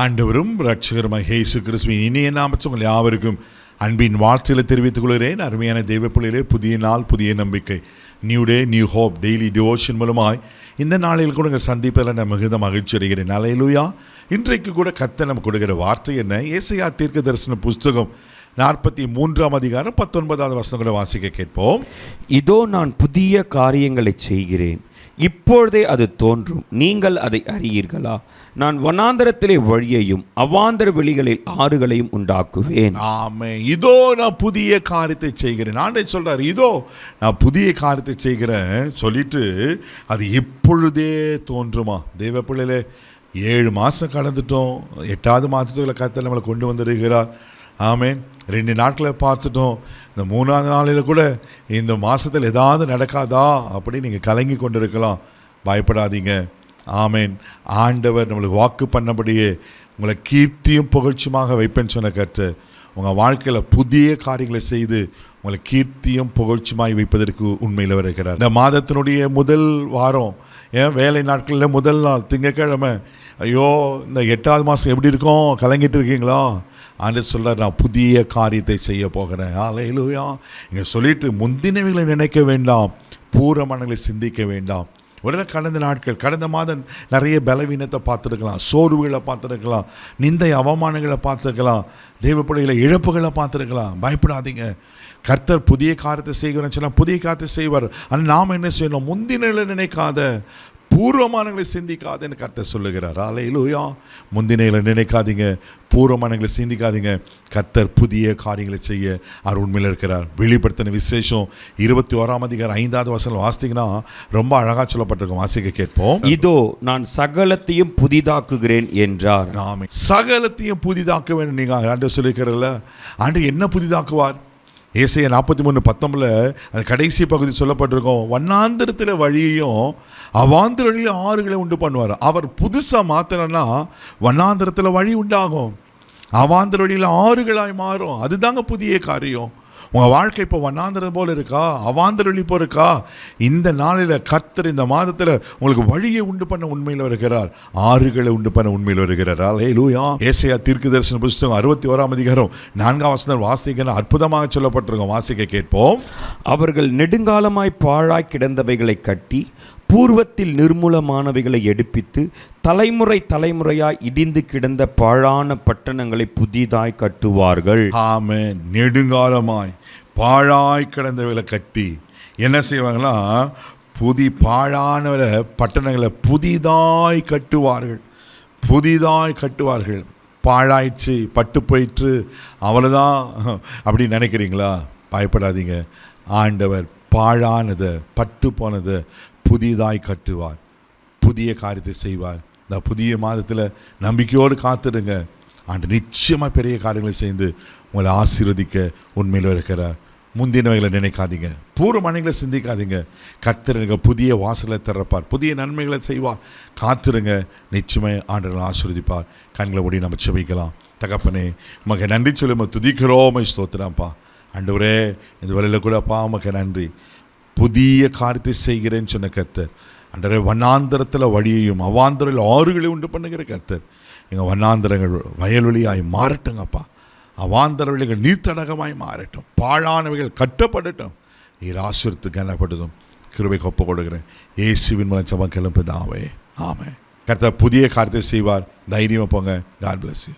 ஆண்டவரும் இரட்சகருமாகிய இயேசு கிறிஸ்துவின் இனிய நாமத்தில் உங்கள் யாவருக்கும் அன்பின் வாழ்த்துக்களை தெரிவித்துக் கொள்கிறேன். அருமையான தெய்வ பிள்ளைகளே, புதிய நாள், புதிய நம்பிக்கை, new day, new hope daily devotion மூலமாய் இந்த நாளில் கூட உங்கள் சந்திப்பில் நான் மிகுந்த மகிழ்ச்சி அடைகிறேன். அல்லேலூயா. இன்றைக்கு கூட கர்த்தர் நமக்கு கொடுக்கிற வார்த்தை என்ன? ஏசாயா தீர்க்க தரிசன புஸ்தகம் 43 அதிகாரம் 19வது வசனம் கூட வாசிக்க கேட்போம். இதோ நான் புதிய காரியங்களை செய்கிறேன், இப்பொழுதே அது தோன்றும், நீங்கள் அதை அறியீர்களா? நான் வனாந்தரத்திலே வழியையும் அவாந்தர வெளிகளில் ஆறுகளையும் உண்டாக்குவேன். ஆமென். இதோ நான் புதிய காரியத்தை செய்கிறேன். ஆண்டவர் சொல்றார், இதோ நான் புதிய காரியத்தை செய்கிறேன் சொல்லிட்டு அது இப்பொழுதே தோன்றுமா? தெய்வ பிள்ளைகளே, 7 மாதம் கடந்துட்டோம். 8வது மாதத்துக்குள்ள கர்த்தர் நம்மளை கொண்டு வந்திருக்கிறார். ஆமென். 2 நாட்களை பார்த்துட்டோம். இந்த 3வது நாளில் கூட இந்த மாதத்தில் ஏதாவது நடக்காதா அப்படி நீங்கள் கலங்கி கொண்டிருக்கலாம். பயப்படாதீங்க. ஆமென். ஆண்டவர் நம்மளுக்கு வாக்கு பண்ணபடியே உங்களை கீர்த்தியும் புகழ்ச்சியுமாக வைப்பேன்னு சொன்ன கர்த்தர் உங்கள் வாழ்க்கையில் புதிய காரியங்களை செய்து உங்களை கீர்த்தியும் புகழ்ச்சியுமாய் வைப்பதற்கு உண்மையில் வருகிறார். இந்த மாதத்தினுடைய முதல் வாரம், வேலை நாட்களில் முதல் நாள் திங்கட்கிழமை, ஐயோ இந்த 8வது மாதம் எப்படி இருக்கும் கலங்கிட்டு இருக்கீங்களா? ஆண்டவர் சொல்கிறார், நான் புதிய காரியத்தை செய்ய போகிறேன். அல்லேலூயா. இங்கே சொல்லிட்டு முந்தினவைகளை நினைக்க வேண்டாம், பூர்வமானங்களை சிந்திக்க வேண்டாம். ஒருவேளை கடந்த நாட்கள், கடந்த மாதம் நிறைய பலவீனத்தை பார்த்துருக்கலாம், சோர்வுகளை பார்த்துருக்கலாம், நிந்தை அவமானங்களை பார்த்துருக்கலாம், தெய்வ பிள்ளைகளை இழப்புகளை பார்த்துருக்கலாம். பயப்படாதீங்க. கர்த்தர் புதிய காரியத்தை செய்கிறேன்னு சொன்னால் புதிய காரியத்தை செய்வார். ஆனால் நாம் என்ன செய்யணும்? முந்தினங்களை நினைக்காத, பூர்வமானங்களை சிந்திக்காதுன்னு கர்த்தர் சொல்லுகிறார். அல்லேலூயா. முந்தினைகளை நினைக்காதீங்க, பூர்வமானங்களை சிந்திக்காதீங்க. கர்த்தர் புதிய காரியங்களை செய்ய அவர் உண்மையில் இருக்கிறார். வெளிப்படுத்தின விசேஷம் 21 அதிகாரம் 5வது வசனம் வாசித்தீங்கன்னா ரொம்ப அழகாக சொல்லப்பட்டிருக்கும். வாசிக்க கேட்போம். இதோ நான் சகலத்தையும் புதிதாக்குகிறேன் என்றார். ஆமென். சகலத்தையும் புதிதாக்க வேண்டும் நீங்கள் ஆண்டவர் சொல்லியிருக்கிறல்ல. ஆண்டவர் என்ன புதிதாக்குவார்? ஏசாயா 43:19 அந்த கடைசி பகுதி சொல்லப்பட்டிருக்கோம். வண்ணாந்திரத்தில் வழியையும் அவாந்தர வழியில் ஆறுகளை உண்டு பண்ணுவார். அவர் புதுசாக மாத்திரன்னா வண்ணாந்திரத்தில் வழி உண்டாகும், அவாந்தர வழியில் ஆறுகளாய் மாறும். அதுதாங்க புதிய காரியம். உங்கள் வாழ்க்கை இப்போ வண்ணாந்திரம் போல் இருக்கா, அவாந்தர வழி போல் இருக்கா? இந்த நாளில் கர்த்தர் இந்த மாதத்தில் உங்களுக்கு வழியை உண்டு பண்ண உண்மையில் வருகிறார், ஆறுகளை உண்டு பண்ண உண்மையில் வருகிறார். அல்லேலூயா. ஏசாயா தீர்க்க தரிசன புஸ்தகம் 61 அதிகாரம் 4வது வசனம் வாசிக்க அற்புதமாக சொல்லப்பட்டிருக்கோம். வாசிக்க கேட்போம். அவர்கள் நெடுங்காலமாய் பாழாய் கிடந்தவைகளை கட்டி, பூர்வத்தில் நிர்மூலமானவைகளை எடுப்பித்து, தலைமுறை தலைமுறையாய் இடிந்து கிடந்த பாழான பட்டணங்களை புதிதாய் கட்டுவார்கள். ஆமென். நெடுங்காலமாய் பாழாய் கிடந்தவைகளை கட்டி என்ன செய்வாங்களா? பாழான பட்டணங்களை புதிதாய் கட்டுவார்கள். புதிதாய் கட்டுவார்கள். பாழாயிடுச்சு, பட்டு போயிற்று, அவ்வளோதான் அப்படி நினைக்கிறீங்களா? பயப்படாதீங்க. ஆண்டவர் பாழானதை, பட்டு போனதை புதிதாய் கட்டுவார், புதிய காரியத்தை செய்வார். இந்த புதிய மாதத்தில் நம்பிக்கையோடு காத்துடுங்க. ஆண்டு நிச்சயமாக பெரிய காரியங்களை செய்து உங்களை ஆசீர்வதிக்க உண்மையில் இருக்கிறார். முந்தினவைகளை நினைக்காதீங்க, பூர்வமானங்களை சிந்திக்காதீங்க. கர்த்தர் புதிய வாசலை திறப்பார், புதிய நன்மைகளை செய்வார். காத்துருங்க. நிச்சயமாக ஆண்டவரை ஆசீர்வதிப்பார். கண்களை மூடி நம்ம செபிக்கலாம். தகப்பனே, உமக்கு நன்றி சொல்லி நம்ம துதிக்கிறோம், ஸ்தோத்திரம்ப்பா. ஆண்டவரே, இந்த வேளையில் கூட அப்பா உமக்கு நன்றி. புதிய காரியத்தை செய்கிறேன்னு சொன்ன கர்த்தர், அன்றே வண்ணாந்தரத்தில் வழியையும் அவாந்தரில் ஆறுகளை உண்டு பண்ணுகிற கர்த்தர், எங்கள் வண்ணாந்தரங்கள் வயல்வெளியாய் மாறட்டுங்கப்பா. அவாந்தர வழிகள் நீர்த்தடகமாய் மாறட்டும். பாழானவைகள் கட்டப்படட்டும். நீர் ஆசீர்வதித்து கனப்படுத்தும் கிருபைக்கு ஒப்பு கொடுக்கிறேன். இயேசுவின் மூலம் ஜெபம் கேளும் பிதாவே. ஆமென். கர்த்தர் புதிய காரியத்தை செய்வார். தைரியமாக போங்க. God bless you.